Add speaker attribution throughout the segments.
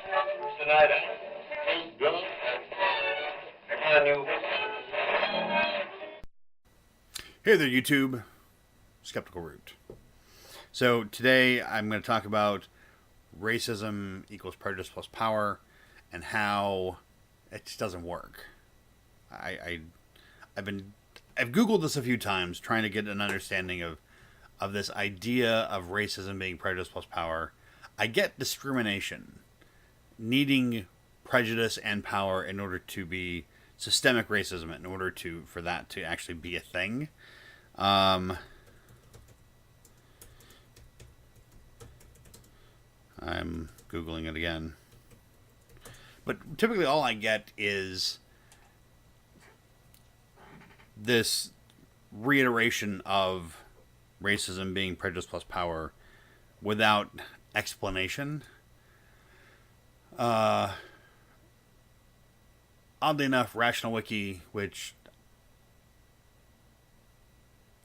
Speaker 1: Tonight,
Speaker 2: Hey there, YouTube. SkepticalRoot. So today I'm going to talk about racism equals prejudice plus power and how it just doesn't work. I've Googled this a few times trying to get an understanding of this idea of racism being prejudice plus power. I get discrimination needing prejudice and power in order to be systemic racism, in order for that to actually be a thing. I'm Googling it again. But typically all I get is this reiteration of racism being prejudice plus power without explanation. Oddly enough, Rational Wiki, which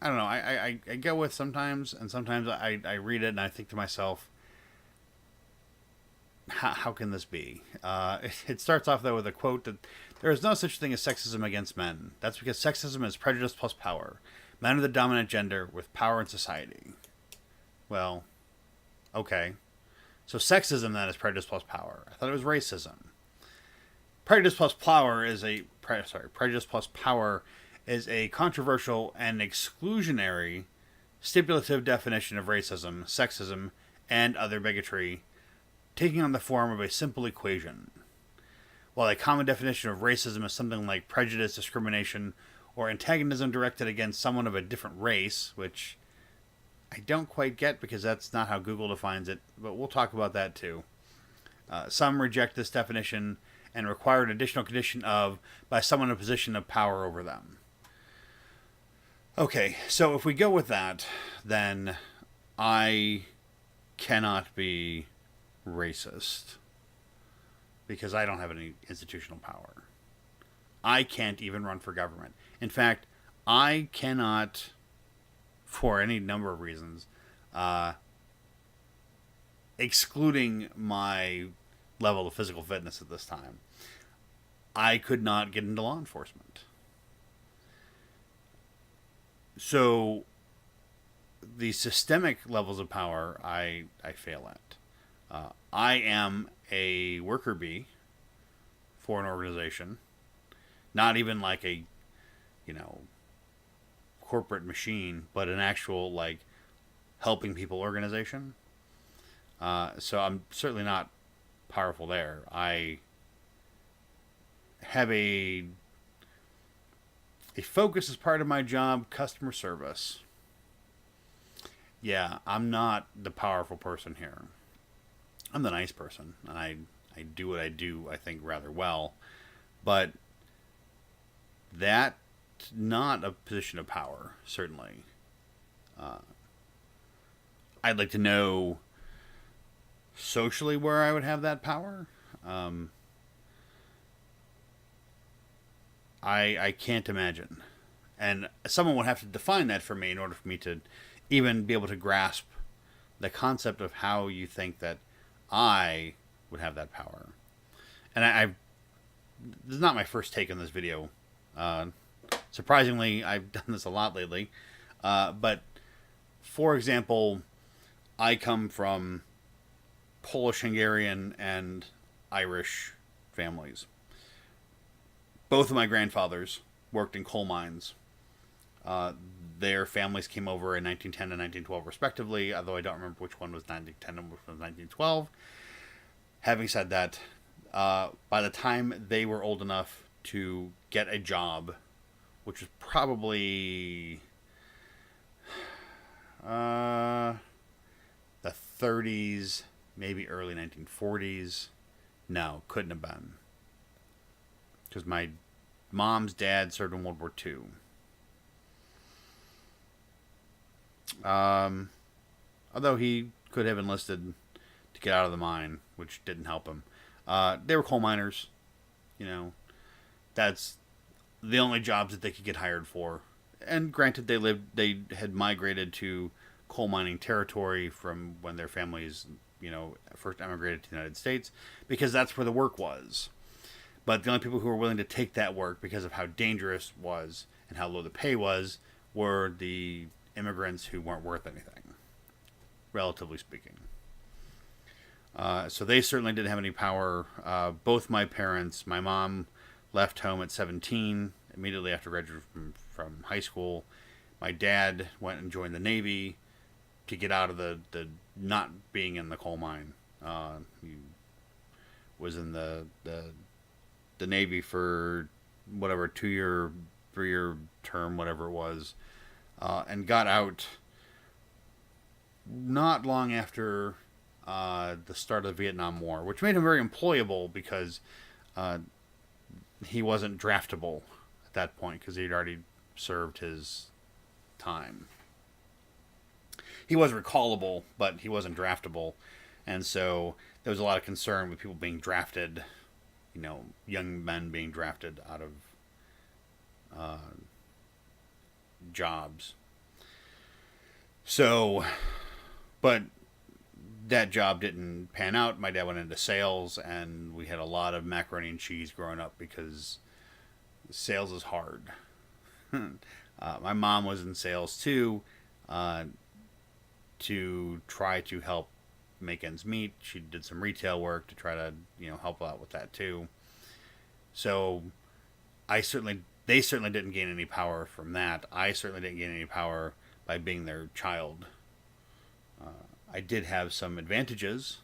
Speaker 2: I don't know, I go with sometimes, and sometimes I read it and I think to myself, how can this be? It starts off, though, with a quote that there is no such thing as sexism against men. That's because sexism is prejudice plus power. Men are the dominant gender with power in society. Well, okay. So sexism, then, is prejudice plus power. I thought it was racism. Prejudice plus power is prejudice plus power is a controversial and exclusionary stipulative definition of racism, sexism, and other bigotry, taking on the form of a simple equation. While a common definition of racism is something like prejudice, discrimination, or antagonism directed against someone of a different race, which I don't quite get because that's not how Google defines it, but we'll talk about that too. Some reject this definition and require an additional condition of by someone in a position of power over them. Okay, so if we go with that, then I cannot be racist because I don't have any institutional power. I can't even run for government. In fact, I cannot, for any number of reasons, excluding my level of physical fitness at this time, I could not get into law enforcement. So the systemic levels of power I fail at. I am a worker bee for an organization, not even like a, corporate machine, but an actual helping people organization. So I'm certainly not powerful there. I have a focus as part of my job, customer service. Yeah, I'm not the powerful person here. I'm the nice person, and I do what I do, I think, rather well. But that's not a position of power, certainly. I'd like to know socially where I would have that power. I can't imagine. And someone would have to define that for me in order for me to even be able to grasp the concept of how you think that I would have that power. And this is not my first take on this video. Surprisingly, I've done this a lot lately. But, for example, I come from Polish, Hungarian, and Irish families. Both of my grandfathers worked in coal mines. Their families came over in 1910 and 1912, respectively, although I don't remember which one was 1910 and which one was 1912. Having said that, by the time they were old enough to get a job, which was probably the 30s, maybe early 1940s. No, couldn't have been. Because my mom's dad served in World War II. Although he could have enlisted to get out of the mine, which didn't help him. They were coal miners. That's the only jobs that they could get hired for. And granted, they had migrated to coal mining territory from when their families first emigrated to the United States, because that's where the work was. But the only people who were willing to take that work because of how dangerous it was and how low the pay was were the immigrants who weren't worth anything, relatively speaking. So they certainly didn't have any power. Both my parents, my mom left home at 17, immediately after graduating from high school. My dad went and joined the Navy to get out of the not being in the coal mine. He was in the Navy for whatever, 2-year, 3-year term, whatever it was, and got out not long after the start of the Vietnam War, which made him very employable because he wasn't draftable at that point because he'd already served his time. He was recallable, but he wasn't draftable, and so there was a lot of concern with people being drafted, young men being drafted out of jobs. So, but that job didn't pan out. My dad went into sales, and we had a lot of macaroni and cheese growing up because sales is hard. My mom was in sales too, to try to help make ends meet. She did some retail work to try to, help out with that too. So they certainly didn't gain any power from that. I certainly didn't gain any power by being their child. I did have some advantages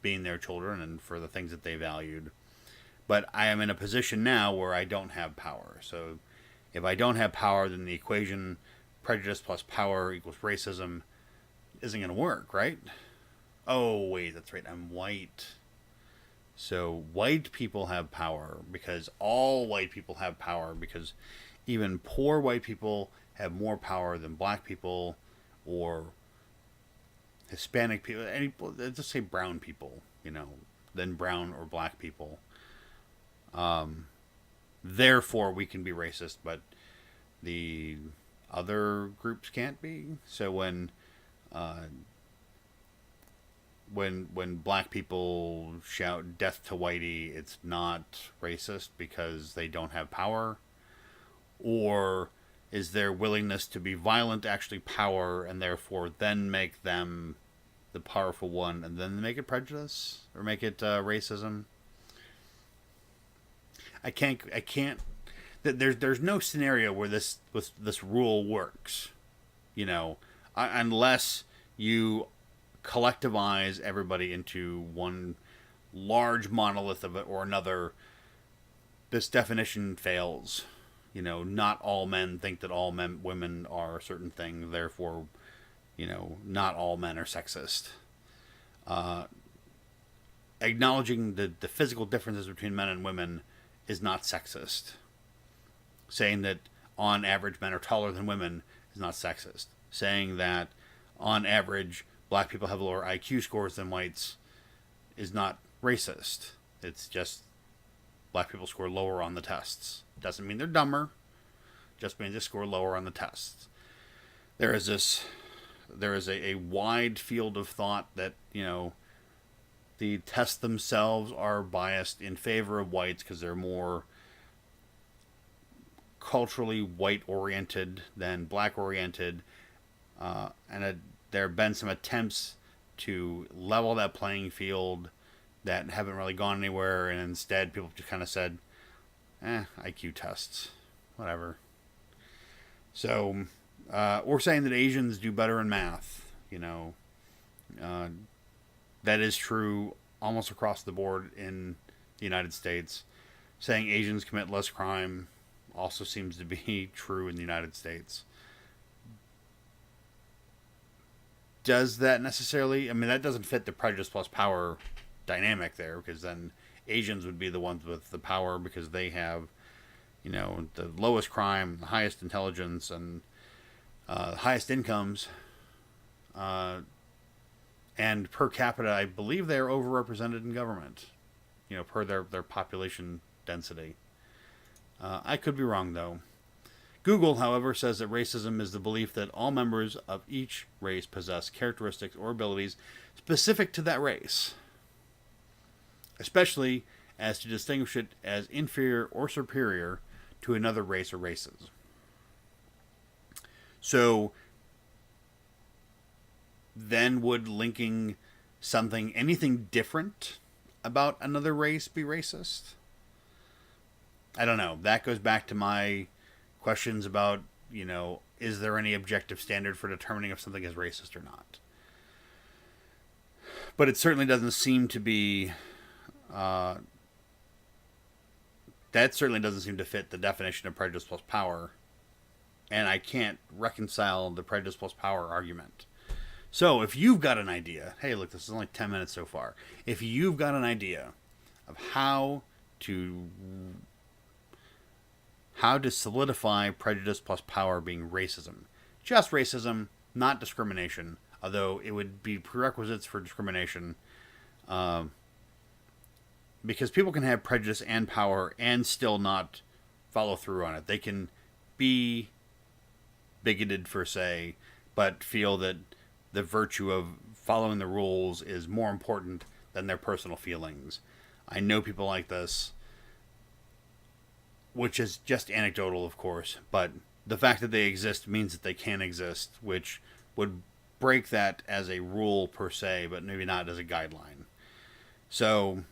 Speaker 2: being their children and for the things that they valued. But I am in a position now where I don't have power. So if I don't have power, then the equation prejudice plus power equals racism isn't going to work, right? Oh, wait, that's right. I'm white. So white people have power because all white people have power, because even poor white people have more power than black people or Hispanic people. Just say brown people, than brown or black people. Therefore, we can be racist, but the other groups can't be. So when black people shout "death to whitey," it's not racist because they don't have power? Or is their willingness to be violent actually power, and therefore then make them the powerful one, and then make it prejudice or make it racism? I can't. There's no scenario where this rule works, unless you collectivize everybody into one large monolith of it or another. This definition fails. Not all men think that all women are a certain thing. Therefore, not all men are sexist. Acknowledging the physical differences between men and women is not sexist. Saying that on average men are taller than women is not sexist. Saying that on average black people have lower IQ scores than whites is not racist. It's just black people score lower on the tests. Doesn't mean they're dumber. Just means they score lower on the tests. There is a wide field of thought that, the tests themselves are biased in favor of whites because they're more culturally white-oriented than black-oriented. And there have been some attempts to level that playing field that haven't really gone anywhere, and instead people just kind of said, IQ tests, whatever. So, we're saying that Asians do better in math, that is true almost across the board in the United States. Saying Asians commit less crime also seems to be true in the United States. Does that necessarily... that doesn't fit the prejudice plus power dynamic there, because then Asians would be the ones with the power because they have, the lowest crime, the highest intelligence, and the highest incomes. And per capita, I believe they are overrepresented in government, per their population density. I could be wrong, though. Google, however, says that racism is the belief that all members of each race possess characteristics or abilities specific to that race, especially as to distinguish it as inferior or superior to another race or races. So then would linking anything different about another race be racist? I don't know. That goes back to my questions about, is there any objective standard for determining if something is racist or not? But it certainly doesn't seem to be, that certainly doesn't seem to fit the definition of prejudice plus power. And I can't reconcile the prejudice plus power argument. So if you've got an idea, hey, look, this is only 10 minutes so far. If you've got an idea of how to solidify prejudice plus power being racism, just racism, not discrimination, although it would be prerequisites for discrimination, because people can have prejudice and power and still not follow through on it. They can be bigoted for, say, but feel that the virtue of following the rules is more important than their personal feelings. I know people like this, which is just anecdotal, of course, but the fact that they exist means that they can exist, which would break that as a rule per se, but maybe not as a guideline. So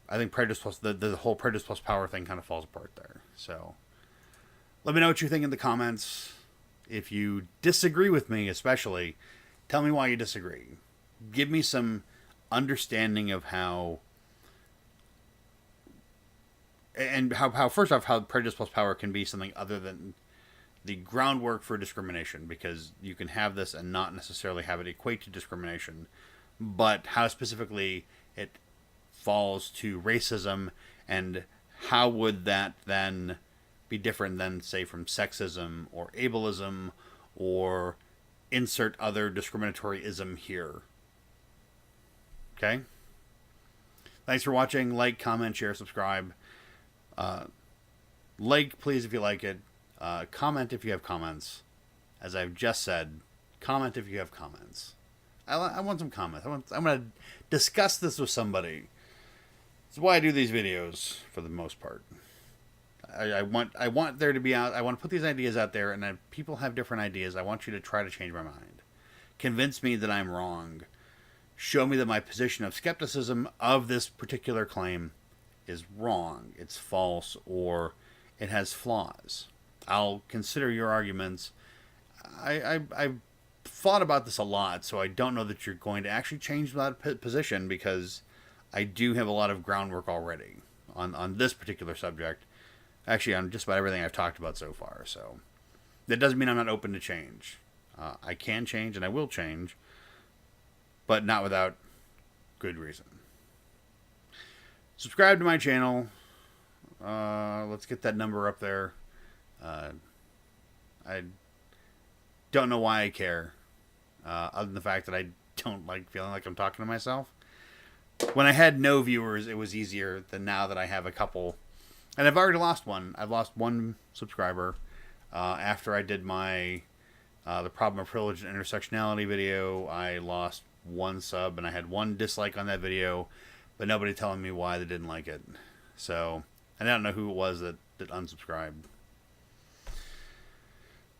Speaker 2: I think prejudice plus the whole prejudice plus power thing kind of falls apart there. So let me know what you think in the comments. If you disagree with me, especially, tell me why you disagree. Give me some understanding of how first off, how prejudice plus power can be something other than the groundwork for discrimination, because you can have this and not necessarily have it equate to discrimination, but how specifically it falls to racism, and how would that then be different than, say, from sexism or ableism or insert other discriminatory ism here. Okay? Thanks for watching. Like, comment, share, subscribe. Like, please, if you like it. Comment if you have comments. As I've just said, comment if you have comments. I want some comments. I'm going to discuss this with somebody. That's why I do these videos, for the most part. I want there to be out. I want to put these ideas out there, and if people have different ideas, I want you to try to change my mind. Convince me that I'm wrong. Show me that my position of skepticism of this particular claim is wrong, it's false, or it has flaws. I'll consider your arguments. I've thought about this a lot, so I don't know that you're going to actually change that position, because I do have a lot of groundwork already on this particular subject. Actually, on just about everything I've talked about so far. So that doesn't mean I'm not open to change. I can change, and I will change, but not without good reason. Subscribe to my channel. Let's get that number up there. I don't know why I care, other than the fact that I don't like feeling like I'm talking to myself. When I had no viewers, it was easier than now that I have a couple. And I've already lost one. I've lost one subscriber after I did my the problem of privilege and intersectionality video. I lost one sub, and I had one dislike on that video, but nobody telling me why they didn't like it. So I don't know who it was that unsubscribed.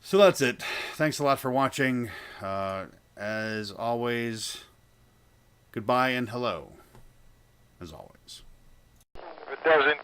Speaker 2: So that's it. Thanks a lot for watching. As always, goodbye and hello. As always.
Speaker 1: It doesn't.